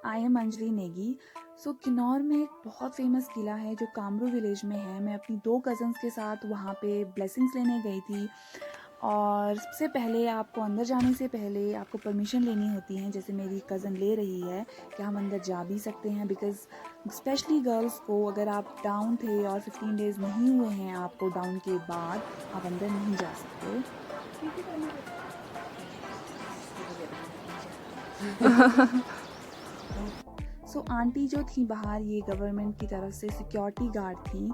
I am Anjali Negi. So Kinnaur में एक बहुत फेमस किला है जो कामरू विलेज में है। मैं अपनी 2 कज़न्स के साथ वहाँ पे ब्लेसिंग्स लेने गई थी। और सबसे पहले आपको अंदर जाने से पहले आपको परमिशन लेनी होती है, जैसे मेरी कज़न ले रही है कि हम अंदर जा भी सकते हैं। बिकॉज़ स्पेशली गर्ल्स को, अगर आप डाउन थे और 15 डेज़ नहीं हुए हैं आपको डाउन के बाद, आप अंदर नहीं जा सकते। सो आंटी जो थी बाहर, ये गवर्नमेंट की तरफ से सिक्योरिटी गार्ड थी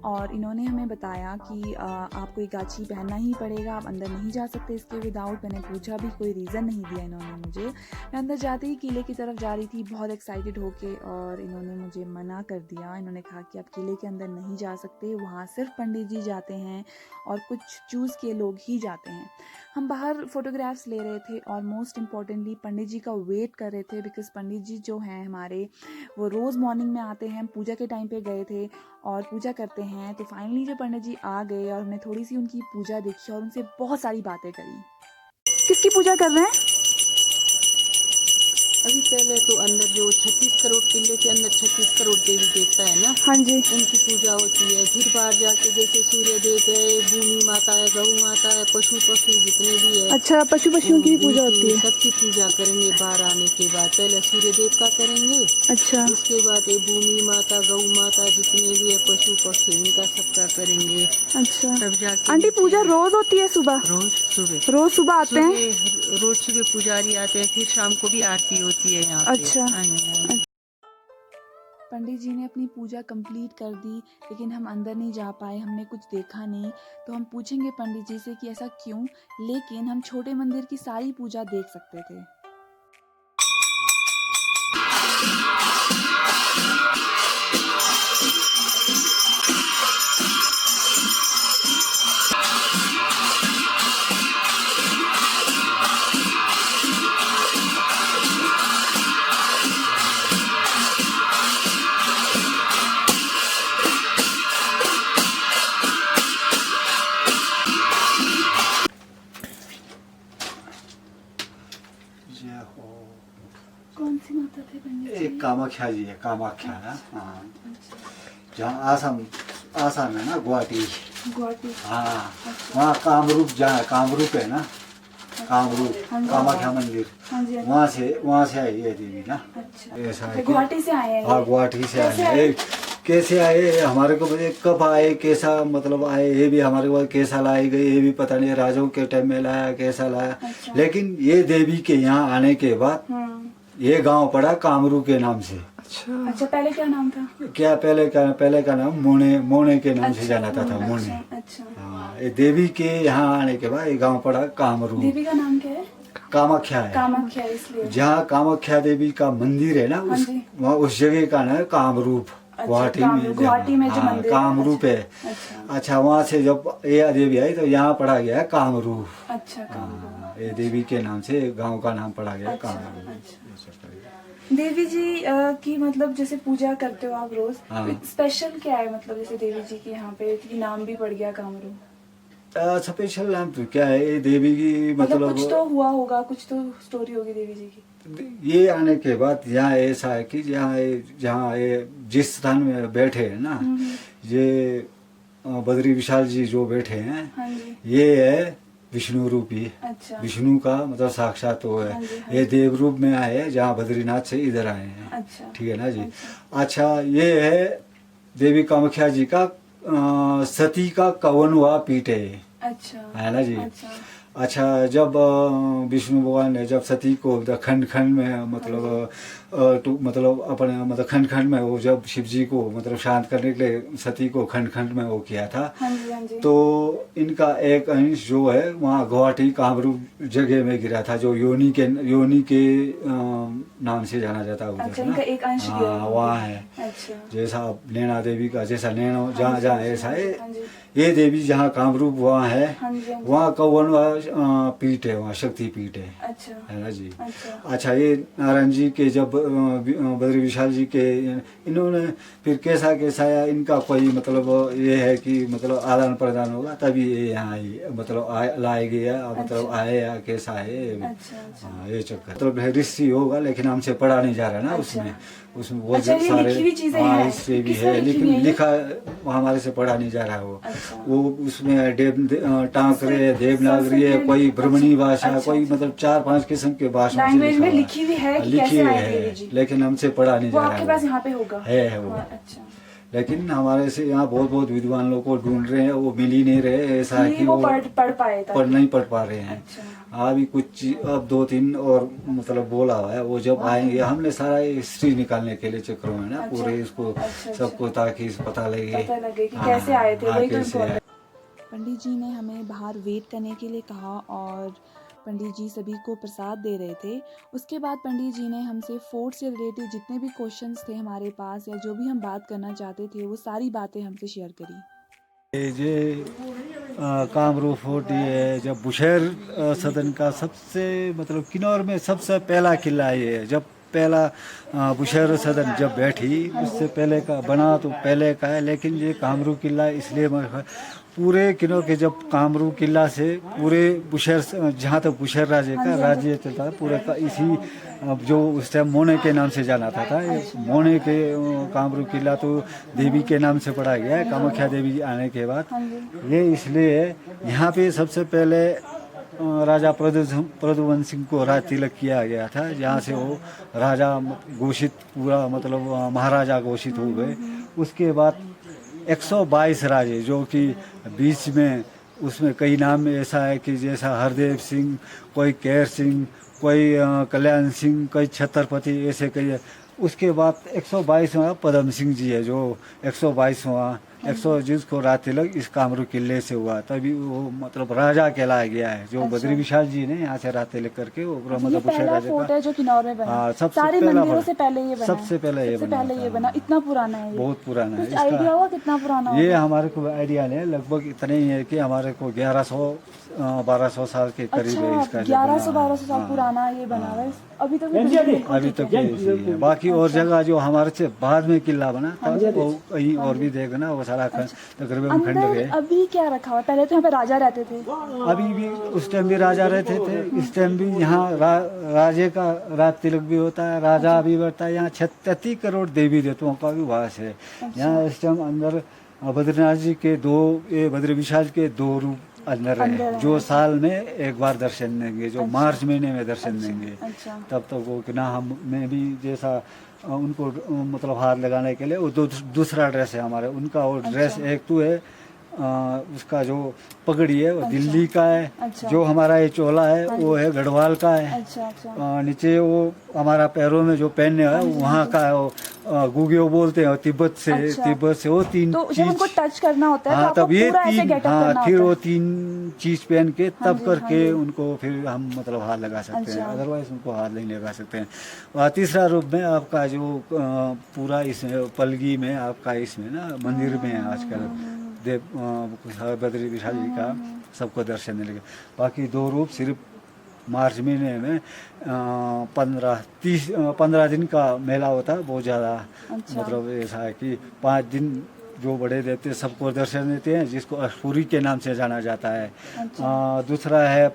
और इन्होंने हमें बताया कि आपको ये गाची पहनना ही पड़ेगा, आप अंदर नहीं जा सकते इसके विदाउट। मैंने पूछा भी, कोई रीज़न नहीं दिया इन्होंने मुझे। मैं अंदर जाते ही किले की तरफ जा रही थी बहुत एक्साइटेड होके, और इन्होंने मुझे मना कर दिया। इन्होंने कहा कि आप किले के अंदर नहीं जा सकते, वहाँ सिर्फ पंडित जी जाते हैं और कुछ चूज़ किए लोग ही जाते हैं। हम बाहर फ़ोटोग्राफ्स ले रहे थे और मोस्ट इम्पॉर्टेंटली पंडित जी का वेट कर रहे थे, बिकॉज़ पंडित जी जो हैं हमारे, वो रोज़ मॉर्निंग में आते हैं। पूजा के टाइम पे गए थे और पूजा करते हैं। तो फाइनली जो पंडित जी आ गए और हमने थोड़ी सी उनकी पूजा देखी और उनसे बहुत सारी बातें करी। किसकी पूजा कर रहे हैं? अभी पहले तो अंदर जो 36 करोड़ किले के अंदर 36 करोड़ देवी देवता है ना, हाँ जी। उनकी पूजा होती है। फिर बाहर जाके जैसे सूर्य देव है, भूमि माता है, गऊ माता है, पशु पक्षी जितने भी है, अच्छा, पशु पक्षियों की भी पूजा होती है। सबकी पूजा करेंगे। बाहर आने के बाद पहले सूर्य देव का करेंगे, अच्छा उसके बाद ये भूमि माता, गऊ माता जितने भी है पशु पक्षी, इनका सबका करेंगे। अच्छा। तब जाके आंटी पूजा रोज होती है? सुबह रोज सुबह आते हैं? रोज सुबह पुजारी आते हैं, फिर शाम को भी आरती होती है यहाँ पे। अच्छा। हाँ जी, हाँ जी। पंडित जी ने अपनी पूजा कंप्लीट कर दी, लेकिन हम अंदर नहीं जा पाए, हमने कुछ देखा नहीं। तो हम पूछेंगे पंडित जी से कि ऐसा क्यों, लेकिन हम छोटे मंदिर की सारी पूजा देख सकते थे। कौन सी माता थे पंडित जी? एक कामाख्या जी है, कामाख्या है। हाँ, जहाँ आसाम आसाम है ना, गुवाहाटी। गुवाहाटी। हाँ, वहाँ कामरूप, जहाँ कामरूप है ना, कामरूप हाँ जी। कामाख्या मंदिर, हाँ जी। वहाँ से आई है देवी ना। अच्छा, ऐसा है तो कि- गुवाहाटी से आए हैं? हाँ, गुवाहाटी से आए कैसे हैं। कैसे आए हमारे को मुझे कब आए, कैसा मतलब आए, ये भी हमारे को कैसा लाए गए ये भी पता नहीं। राजाओं के टाइम में लाया, कैसा लाया। अच्छा। लेकिन ये देवी के यहाँ आने के बाद ये गांव पड़ा कामरू के नाम से। अच्छा, पहले क्या नाम था? क्या पहले का नाम मोने के नाम से जाना था मोने। अच्छा। हाँ, ये देवी के यहाँ आने के बाद ये गांव पड़ा कामरू। देवी का नाम क्या है? कामाख्या है। कामाख्या, इसलिए। जहाँ कामाख्या देवी का मंदिर है ना, हाँ जी। वहाँ उस जगह का नाम है कामरूप। अच्छा, गुवाहाटी में जो हाँ, मंदिर है। कामरूप है। अच्छा। अच्छा, वहाँ से जब ये देवी आई तो यहाँ पढ़ा गया है कामरूप। अच्छा, हाँ, ये देवी के नाम से गांव का नाम पड़ा गया अच्छा, कामरूप। अच्छा। देवी जी की मतलब जैसे पूजा करते हो आप रोज, हाँ। स्पेशल क्या है? मतलब जैसे देवी जी के यहाँ पे कि नाम भी पड़ गया कामरू, स्पेशल नाम तो क्या है, ये देवी की मतलब मतलब कुछ तो हुआ होगा, कुछ तो स्टोरी होगी देवी जी की। ये आने के बाद यहाँ ऐसा है कि जहाँ ये जिस स्थान में बैठे हैं ना, ये बद्री विशाल जी जो बैठे हैं, हाँ जी। ये है विष्णु रूपी। अच्छा। विष्णु का मतलब साक्षात वो है। हाँ जी, हाँ ये देव रूप में आए हैं, जहाँ बद्रीनाथ से इधर आए हैं। अच्छा। ठीक है ना जी। अच्छा। अच्छा, ये है देवी कामाख्या जी का सती का कवन हुआ पीठ है। अच्छा, है ना जी। अच्छा। अच्छा, जब विष्णु भगवान ने जब सती को खंड खंड में मतलब मतलब अपने मतलब खंड खंड में वो जब शिव जी को मतलब शांत करने के लिए सती को खंड खंड में वो किया था, हाँ जी, हाँ जी। तो इनका एक अंश जो है वहाँ गुवाहाटी कामरूप जगह में गिरा था, जो योनि के नाम से जाना जाता है उधर। अच्छा, इनका एक अंश गिरा हाँ, है। वहाँ है। अच्छा। जैसा नैना देवी का जैसा नैनो हाँ जहाँ जी, जहाँ हाँ जी, ऐसा हाँ जी, है, हाँ जी। ये देवी जहाँ कामरूप वहाँ है, हाँ जी, हाँ जी। वहाँ कौवन पीठ है, वहाँ शक्ति पीठ है। अच्छा। है ना जी। अच्छा। अच्छा, ये नारायण जी के जब बद्री विशाल जी के इन्होंने फिर कैसा कैसा या इनका कोई मतलब ये है कि मतलब आदान प्रदान होगा तभी ये यहाँ मतलब लाए गया मतलब आए या कैसा है ये चक्कर मतलब हिस्ट्री होगा लेकिन हमसे पढ़ा नहीं जा रहा ना उसमें बहुत सारे हिस्ट्री भी है लेकिन लिखा हमारे से पढ़ा नहीं जा रहा वो उसमें टांकरे देवनागरी है कोई ब्राह्मणी भाषा कोई मतलब 4-5 किस्म के भाषा में लिखी हुई है लेकिन हमसे पढ़ा नहीं जा रहा आपके पास यहाँ पे होगा है वो लेकिन हमारे से यहाँ बहुत विद्वान लोग को ढूंढ रहे हैं वो मिल ही नहीं रहे ऐसा है कि वो नहीं पढ़ पा रहे हैं अभी कुछ अब 2-3 और मतलब बोला हुआ है वो जब आएंगे हमने सारा हिस्ट्री निकालने के लिए चक्रों में ना पूरे इसको सबको ताकि पता लगे कि कैसे आए थे वही तो पंडित जी ने हमें बाहर वेट करने के लिए कहा और पंडित जी सभी को प्रसाद दे रहे थे। उसके बाद पंडित जी ने हमसे फोर्ट से रिलेटेड जितने भी क्वेश्चंस थे हमारे पास या जो भी हम बात करना चाहते थे वो सारी बातें हमसे शेयर करी। ये कामरू फोर्ट ये जब बुशहर सदन का सबसे मतलब किन्नौर में सबसे पहला किला ये है। जब पहला बुशहर सदन जब बैठी उससे पहले का बना तो पहले का है लेकिन ये कामरू किला इसलिए पूरे किन्नौर के जब कामरू किला से पूरे बुशहर जहाँ तक बुशहर राज्य का राज्य चलता है पूरे का इसी जो उस टाइम मोने के नाम से जाना था मोने के कामरू किला तो देवी के नाम से पढ़ा गया है कामाख्या देवी आने के बाद ये इसलिए यहाँ पे सबसे पहले राजा प्रद्युमन सिंह को राज तिलक किया गया था जहाँ से वो राजा घोषित पूरा मतलब महाराजा घोषित हो गए। उसके बाद 122 राजे जो कि बीच में उसमें कई नाम ऐसा है कि जैसा हरदेव सिंह कोई केर सिंह कोई कल्याण सिंह कोई छत्रपति ऐसे कई उसके बाद 122वां पदम सिंह जी है जो 122वां 100 जिसको राज तिलक इस कामरू किले से हुआ तभी वो मतलब राजा कहलाया गया है जो बद्री विशाल जी ने यहाँ से राज तिलक करके वो मतलब बुशहर राजा फोर्ट है जो किन्नौर में बना सबसे मंदिरों से पहले ये बना सबसे पहले ये बना इतना पुराना है बहुत पुराना है आइडिया होगा कितना पुराना ये हमारे को आइडिया नहीं लगभग इतने ही है कि हमारे को 1100-1200 साल के करीब है इसका 1100-1200 साल पुराना ये बना हुआ है अभी तक है। बाकी और जगह जो हमारे से बाद में किला बना था वो कहीं और भी देखना वो सारा तकरीबन खंड है। अभी क्या रखा हुआ पहले तो यहाँ पे राजा रहते थे अभी भी उस टाइम भी राजा रहते थे इस टाइम भी यहाँ राजे का राज तिलक भी होता है राजा भी बैठता है। यहाँ 36 करोड़ देवी देवताओं का भी वास है। यहाँ इस टाइम अंदर बद्रीनाथ जी के बद्री विशाल के 2 रूप अंदर है जो साल में एक बार दर्शन देंगे जो मार्च महीने में दर्शन देंगे तब तक वो कि ना हमें भी जैसा उनको मतलब हाथ लगाने के लिए वो दूसरा ड्रेस है हमारे उनका वो ड्रेस एक तो है उसका जो पगड़ी है वो दिल्ली का है जो हमारा ये चोला है वो है गढ़वाल का है नीचे वो हमारा पैरों में जो पहनने है वहाँ का है वो गुगियो बोलते हैं तिब्बत से वो 3 तो जब उनको टच करना होता है तब ये 3 फिर वो 3 चीज पहन के तब करके उनको फिर हम मतलब हाथ लगा सकते हैं अदरवाइज उनको हाथ नहीं लगा सकते हैं। और तीसरा रूप में आपका जो पूरा इसमें पलगी में आपका इसमें ना मंदिर में आजकल बद्री विशाल जी का सबको दर्शन मिलेगा। बाकी 2 रूप सिर्फ मार्च महीने में 15 दिन का मेला होता है बहुत ज़्यादा मतलब ऐसा है कि 5 दिन जो बड़े देवते सबको दर्शन देते हैं जिसको अष्टपुरी के नाम से जाना जाता है। दूसरा है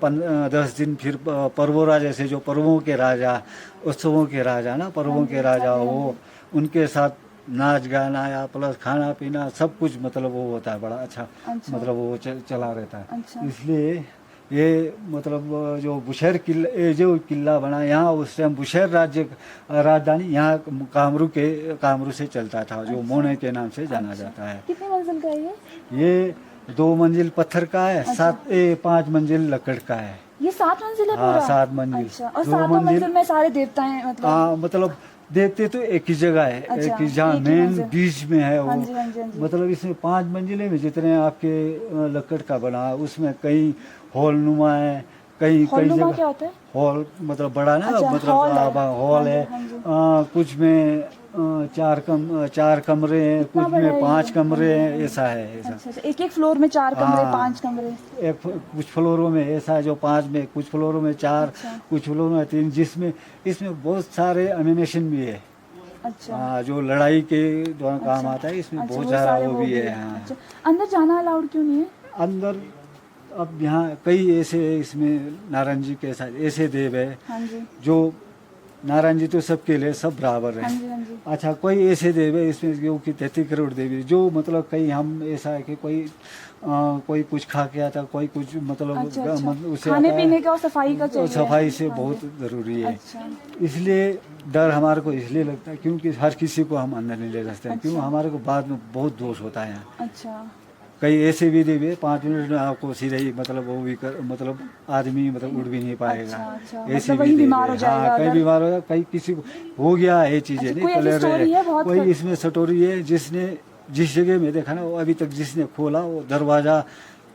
10 दिन फिर पर्वों राजा से जो पर्वों के राजा उत्सवों के राजा ना पर्वों के राजा वो उनके साथ नाच गाना या प्लस खाना पीना सब कुछ मतलब वो होता है बड़ा अच्छा मतलब वो चला रहता है। इसलिए ये मतलब जो बुशहर किला जो किला बना यहाँ उस टाइम बुशहर राजधानी यहाँ कामरू से चलता था जो मोने के नाम से जाना जाता है। कितने मंजिल का है ये 2 मंजिल पत्थर का है 5 मंजिल लकड़ का है। ये 7 मंजिल है पूरा? 7 मंजिल और 7 मंजिल में सारे देवता हैं मतलब देवते तो एक ही जगह है एक ही जहाँ मेन बीच में है वो मतलब इसमें 5 मंजिले में जितने आपके लकड़ का बना उसमें कई हॉल नुमा है कई जगह हॉल मतलब बड़ा ना मतलब हॉल है कुछ में चार कमरे हैं, इतना कुछ बड़ा में है 5 ये? कमरे हैं, ऐसा है ऐसा। अच्छा अच्छा, एक एक फ्लोर में 4 कमरे, हाँ। 5 कमरे। कुछ फ्लोरों में ऐसा है जो 5 में, कुछ फ्लोरों में 4, अच्छा। कुछ फ्लोरों में 3, जिसमें इसमें बहुत सारे एमिनेशन भी है। अच्छा जो लड़ाई के दौरान काम अच्छा। आता है, इसमें अच्छा, बहुत वो सारा सारे वो भी है। हाँ। अच्छा, अंदर जाना अलाउड क्यों नहीं है? अंदर अब यहाँ कई ऐसे इसमें नारायण जी के साथ ऐसे देव है हाँ जी जो नारायण जी तो सबके लिए सब बराबर हाँ है। जी हाँ जी। अच्छा, कोई ऐसे देव है इसमें जो कि 33 करोड़ देवी, जो मतलब कहीं हम ऐसा है कि कोई कुछ खा के आता, कोई कुछ मतलब अच्छा अच्छा, उससे खाने आता है, पीने का और सफाई का तो चाहिए। सफाई से हाँ जी। बहुत ज़रूरी है। अच्छा इसलिए डर हमारे को इसलिए लगता है क्योंकि हर किसी को हम अंदर नहीं ले सकते हैं, क्यों अच्छा। हमारे को बाद में बहुत दोष होता है। अच्छा कई ऐसे भी देवी 5 मिनट में आपको सीधे ही मतलब वो भी मतलब आदमी मतलब उड़ भी नहीं पाएगा। अच्छा अच्छा, ऐसी मतलब भी वही देवी बीमार हो है। जाएगा हाँ, कई अगर। बीमार हो जाए, कई किसी को हो गया है चीजें अच्छा, नहीं कोई ऐसी पहले स्टोरी है बहुत कोई इसमें स्टोरी है जिसने जिस जगह में देखा ना, वो अभी तक जिसने खोला वो दरवाजा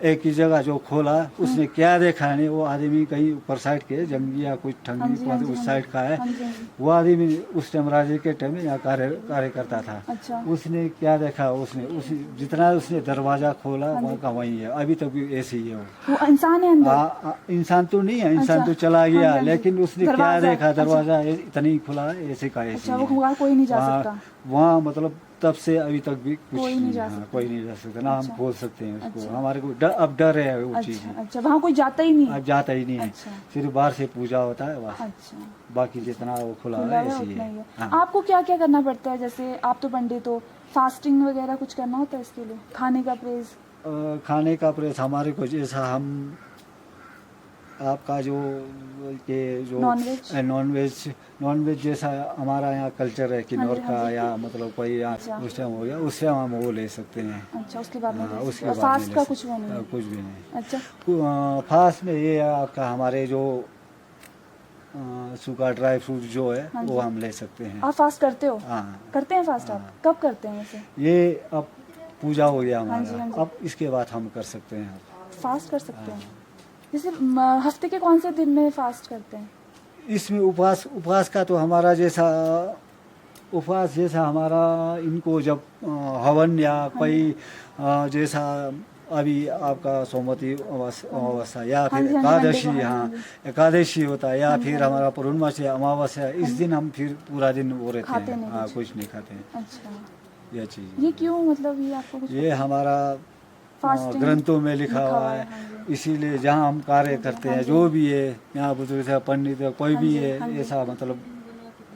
एक ही जगह जो खोला, उसने क्या देखा नहीं, वो आदमी कहीं ऊपर साइड के जंगी या कुछ हाँ ठंगी जी, हाँ जी, उस हाँ साइड जी। का है। हाँ जी, हाँ जी। वो आदमी उस टाइम राजे के टाइम में यहाँ कार्य करता था। अच्छा उसने क्या देखा, उसने उसी जितना उसने दरवाजा खोला वहाँ का वही है, अभी तक भी ऐसे ही है वो इंसान है अंदर? इंसान तो नहीं है, इंसान अच्छा। तो चला हाँ जी, गया, हाँ जी। लेकिन उसने क्या दरवाजा। देखा, अच्छा। दरवाजा इतना ही खुला है, ऐसे का ऐसे अच्छा, ही वो वहाँ कोई नहीं जा वहाँ सकता? वहाँ मतलब तब से अभी तक भी कुछ कोई नहीं जा हाँ, सकता। कोई नहीं जा सकता ना। हम अच्छा। खोल सकते हैं उसको, अच्छा। हमारे को अब डर है वो चीज़ अच्छा अच्छा, वहाँ कोई जाता ही नहीं? अब जाता ही नहीं है। अच्छा। सिर्फ बाहर से पूजा होता है बस, अच्छा, बाकी जितना वो खुला खुला है है ऐसे ही उतना ही है। है। हाँ। आपको क्या क्या करना पड़ता है? जैसे आप तो पंडित हो, फास्टिंग वगैरह कुछ करना होता है इसके लिए? खाने का परहेज? खाने का प्रेस हमारे को जैसा हम आपका जो के जो नॉनवेज? नॉनवेज जैसा हमारा यहाँ कल्चर है कि हाँ जी, नौर हाँ का जी। या मतलब कोई अच्छा। उस टाइम हो गया, उससे हम वो ले सकते हैं। अच्छा, उसके बाद में हाँ, ले उसके सकते हो। बाद में फास्ट ले का सकते- कुछ वो नहीं है? कुछ भी नहीं। अच्छा फास्ट में ये है आपका हमारे जो सूखा ड्राई फ्रूट जो है हाँ वो जी। हम ले सकते हैं। आप फास्ट करते हो? हाँ, करते हैं फास्ट? आप कब करते हैं वैसे? ये अब पूजा हो गया हाँ जी, हमारा, हाँ जी। अब इसके बाद हम कर सकते हैं। फास्ट कर सकते हैं? जैसे हफ्ते के कौन से दिन में फास्ट करते हैं? इसमें उपवास का तो हमारा जैसा उपवास जैसा हमारा इनको जब हवन या कोई जैसा अभी आपका सोमवती अमावस्या या हाँ फिर जी, हाँ जी, मंडे एकादशी, को, हाँ जी, हाँ हाँ जी। एकादशी होता है, या हाँ जी, फिर हाँ जी। हमारा पूर्णमासी अमावस्या, इस दिन हम फिर पूरा दिन वो रहते खाते हैं। नहीं हाँ, कुछ? कुछ नहीं खाते हैं। अच्छा, यह चीज़ ये क्यों? मतलब ये आपको कुछ ये हमारा फास्टिंग ग्रंथों में लिखा हुआ है। हाँ जी। इसीलिए जहाँ हम कार्य करते हैं, जो भी है यहाँ बुजुर्ग है, पंडित है, कोई हाँ भी जी, है, हाँ जी। ऐसा मतलब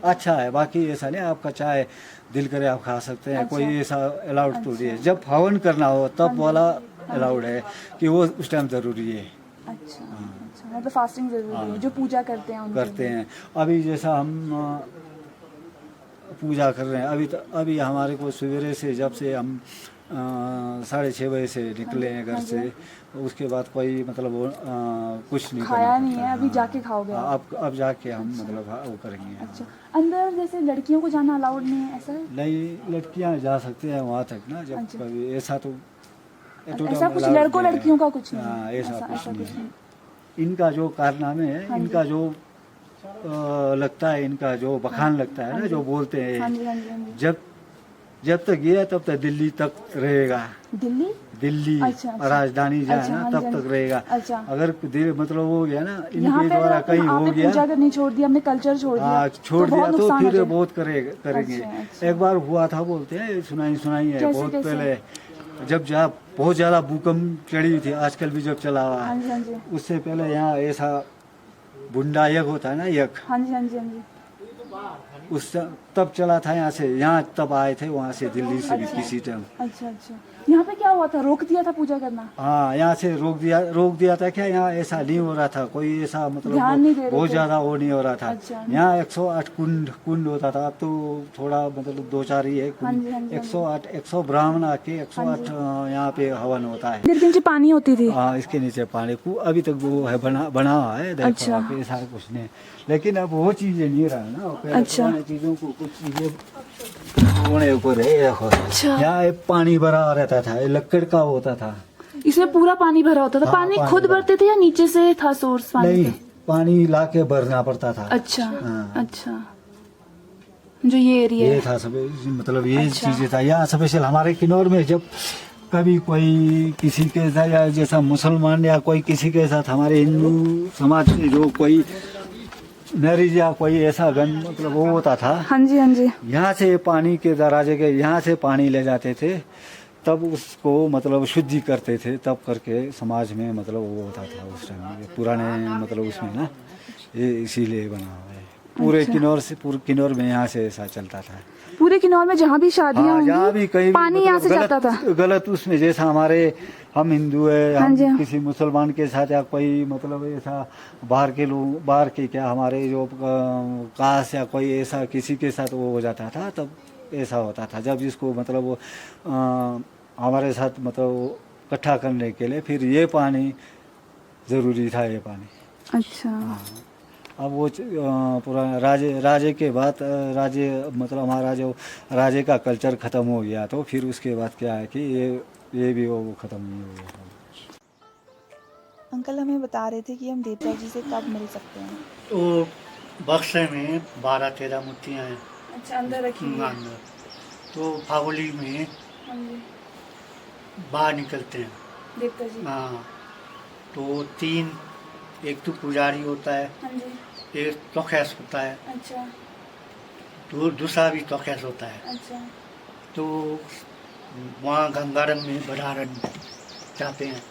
अच्छा है। बाकी ऐसा नहीं आपका चाहे दिल करे आप खा सकते हैं, अच्छा। कोई ऐसा अलाउड तो नहीं है। जब हवन करना हो तब वाला अलाउड है कि वो उस टाइम ज़रूरी है। अच्छा अच्छा, मतलब फास्टिंग जरूरी है जो पूजा करते हैं उनके करते लिए। हैं। अभी जैसा हम पूजा कर रहे हैं, अभी हमारे को सवेरे से जब से हम 6:30 बजे से निकले हैं घर से, उसके बाद कोई मतलब वो कुछ नहीं खाया करना नहीं पड़ता है, अभी हाँ। जाके खाओगे हाँ, आप? अब जाके हम मतलब वो करेंगे। हाँ। अच्छा, अंदर जैसे लड़कियों को जाना अलाउड नहीं है, ऐसा है? नहीं, लड़कियां जा सकते हैं वहाँ तक ना, जब अच्छा। कभी ऐसा तो ऐसा कुछ लड़कों लड़कियों का कुछ नहीं हाँ, है? ऐसा कुछ नहीं कुछ है। इनका जो कारनामे है, हाँ जी। इनका जो लगता है, इनका जो बखान लगता है ना, जो बोलते हाँ हैं, जी हाँ जी हाँ जी। जब तक ये है तब तक दिल्ली तक रहेगा। दिल्ली? दिल्ली अच्छा, अच्छा। राजधानी जहाँ अच्छा, है ना, हाँ तब जी, हाँ तक जी। रहेगा। अच्छा। अगर दिल मतलब हो गया ना, यहाँ इनके पे अगर द्वारा आपने कहीं हो आपने गया, पूजा करनी छोड़ दी, हमने कल्चर छोड़ दिया, छोड़ तो बहुत दिया तो नुकसान हो फिर जाए। बहुत करेंगे। अच्छा, अच्छा। एक बार हुआ था, बोलते हैं सुनाई है कैसे, बहुत कैसे? पहले, जब जहाँ बहुत ज्यादा भूकंप चढ़ी हुई थी, आजकल भी जब चला हुआ हाँ है, जी हाँ जी उससे पहले यहाँ ऐसा बुंडा यज्ञ होता है ना, यज्ञ, हाँ जी हाँ जी हाँ जी। उस तब चला था यहाँ से, यहाँ तब आए थे वहाँ से दिल्ली से भी किसी टाइम। अच्छा अच्छा, यहाँ पे क्या हुआ था? रोक दिया था पूजा करना? हाँ, यहाँ से रोक दिया था क्या, यहाँ ऐसा नहीं हो रहा था, कोई ऐसा मतलब ध्यान नहीं दे रहे बहुत थे। ज्यादा वो नहीं हो रहा था। अच्छा। यहाँ 108 कुंड होता था, अब तो थोड़ा मतलब 2-4 ही है हाँ जी, कुंड। हाँ जी, हाँ जी। 100 ब्राह्मण आके 108 यहाँ पे हवन होता है। मंदिर के नीचे पानी होती थी? हाँ, इसके नीचे पानी अभी तक वो है, बना हुआ है, देखो अच्छा। आप, ये सारा कुछ नहीं। लेकिन अब वो चीजें नहीं रहा ना, पहले अच्छा। पुरानी चीजों को कुछ चीजें होने ऊपर है। देखो अच्छा। यहाँ एक पानी भरा रहता था, ये लकड़ का होता था। इसमें पूरा पानी भरा होता था? हाँ, पानी पानी खुद भरा। भरते थे या नीचे से था सोर्स पानी नहीं, का? पानी लाके भरना पड़ता था। अच्छा हाँ। अच्छा जो ये एरिया ये है। था सब, मतलब ये अच्छा। चीजें था यहाँ स्पेशल हमारे किन्नौर में। जब कभी कोई किसी के साथ या जैसा मुसलमान या कोई किसी के साथ हमारे हिंदू समाज में जो कोई मैरिज या कोई ऐसा गन मतलब वो होता था, हाँ जी, हाँ जी। यहाँ से पानी के दराजे के यहाँ से पानी ले जाते थे, तब उसको मतलब शुद्धि करते थे, तब करके समाज में मतलब वो होता था उस टाइम पुराने मतलब उसमें ना, ये इसीलिए बना हुआ है पूरे अच्छा। किन्नौर से। पूरे किन्नौर में यहाँ से ऐसा चलता था। पूरे किन्नौर में जहाँ भी शादियाँ हाँ, जहाँ भी होंगी कहीं पानी यहाँ से गलत जाता था। गलत उसमें, जैसा हमारे हम हिंदू है, हाँ जी, हम हाँ। किसी मुसलमान के साथ या कोई मतलब ऐसा बाहर के लोग, बाहर के क्या हमारे जो कास्ट या कोई ऐसा किसी के साथ वो हो जाता था, तब ऐसा होता था। जब इसको मतलब वो हमारे साथ मतलब इकट्ठा करने के लिए फिर ये पानी ज़रूरी था, ये पानी। अच्छा। हाँ। अब वो पुराना राजे के बाद राजे मतलब हमारा जो राजे का कल्चर ख़त्म हो गया, तो फिर उसके बाद क्या है कि ये भी वो ख़त्म नहीं हो गया। अंकल हमें बता रहे थे कि हम देवता जी से कब मिल सकते हैं। तो बक्से में 12-13 मूर्तियाँ हैं अच्छा, अंदर रखी हुई है। अंदर। तो फागुली में हाँ जी, बाहर निकलते हैं। देवता जी। हाँ, तो 3, एक तो पुजारी होता है, हाँ जी। एक तोखेस होता है, अच्छा, तो दूसरा भी तोखेस होता है। अच्छा, तो वहाँ गंगारम में बड़ारन जाते हैं।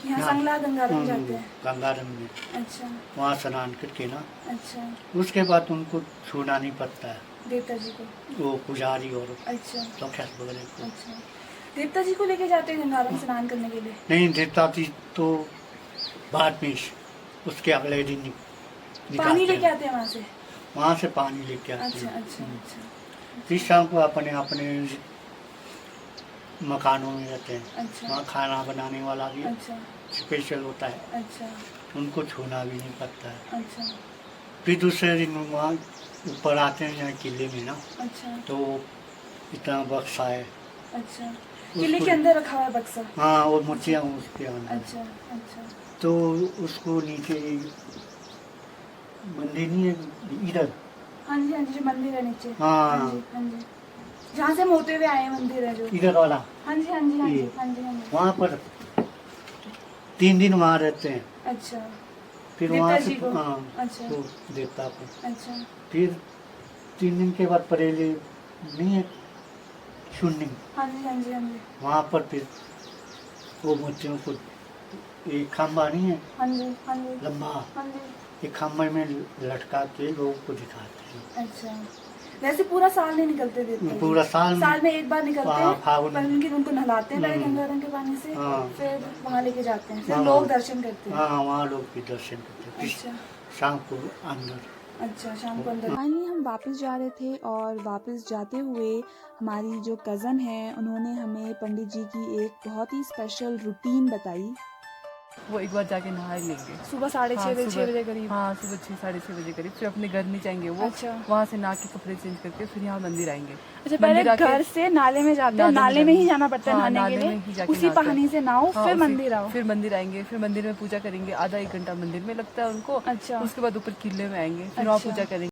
यहाँ यहाँ- संगला गंगारम जाते हैं। गंगारम में अच्छा, वहाँ स्नान करके ना, अच्छा, उसके बाद उनको छूना नहीं पड़ता है, देवता जी को। वो पुजारी और अच्छा, तोखेस वगैरह को। अच्छा, देवता जी को लेके जाते हैं गंगारम स्नान करने के लिए। नहीं देता थी तो बाद में उसके अगले दिन पानी निकालते लेके हैं। आते हैं वहाँ से। वहाँ से पानी लेके आते अच्छा, हैं। अच्छा, अच्छा, फिर शाम को अपने अपने मकानों में रहते हैं। अच्छा, वहाँ खाना बनाने वाला भी अच्छा, स्पेशल होता है, अच्छा, उनको छूना भी नहीं पड़ता है। अच्छा, फिर दूसरे दिन वहाँ ऊपर आते हैं यहाँ किले में ना, अच्छा, तो इतना बक्सा है। अच्छा, किले के अंदर रखा हुआ है बक्सा। हाँ, और मूर्तियाँ उसके अंदर। अच्छा, अच्छा, तो उसको नीचे मंदिर नहीं है इधर। हाँ जी, हाँ जी, जो मंदिर है नीचे। हाँ। हाँ जी, हाँ जी, जहाँ से हम होते हुए आए हैं मंदिर है जो। इधर वाला, हाँ जी, हाँ जी, हाँ जी, ये। हाँ जी, हाँ जी। वहाँ पर 3 दिन वहाँ रहते हैं। अच्छा, फिर देवता वहाँ जी से को? हाँ, अच्छा। वो देवता को। अच्छा, फिर 3 दिन के बाद परेली नहीं है शून्य, हाँ जी, हाँ जी, हाँ जी, वहाँ पर फिर वो मूर्तियों को एक खम्बा नहीं है हाँ जी, हाँ जी, लंबा, हाँ जी। एक खम्बे में लटका के लोगों को दिखाते हैं। अच्छा, वैसे पूरा साल नहीं निकलते देवता जी? पूरा साल में एक बार निकलते हाँ, हैं, फागुन पर उनको नहलाते हैं पहले हम्म। गंगारम के पानी से, हाँ। फिर वहाँ लेके जाते हैं, फिर हाँ। लोग दर्शन करते हैं। हाँ, वहाँ लोग भी दर्शन करते हैं। फिर अच्छा, शाम को अंदर। अच्छा, शाम को अंदर। फाइनली हम वापस जा रहे थे और वापस जाते हुए हमारी जो कज़न है उन्होंने हमें पंडित जी की एक बहुत ही स्पेशल रूटीन बताई। वो एक बार जाके नहा ही लेंगे। सुबह 6:30 हाँ, बजे, 6 सुबह- बजे करीब। हाँ, सुबह 6, 6:30 बजे करीब फिर अपने घर नहीं जाएंगे वो। अच्छा। वहाँ से नहा के कपड़े चेंज करके फिर यहाँ मंदिर आएंगे। अच्छा, पहले मंदिर आके- घर से नाले में जाते हैं, नाले में ही जाना पड़ता है हाँ, नहाने के नाले में ही लिए, जाके उसी नहाते हैं। पानी से नहाओ, हाँ, फिर उसी- मंदिर आओ। फिर मंदिर आएंगे, फिर मंदिर में पूजा करेंगे, आधा 1 घंटा मंदिर में लगता है उनको। अच्छा। उसके बाद ऊपर किले में आएंगे, फिर वहाँ अच्छा। पूजा करेंगे।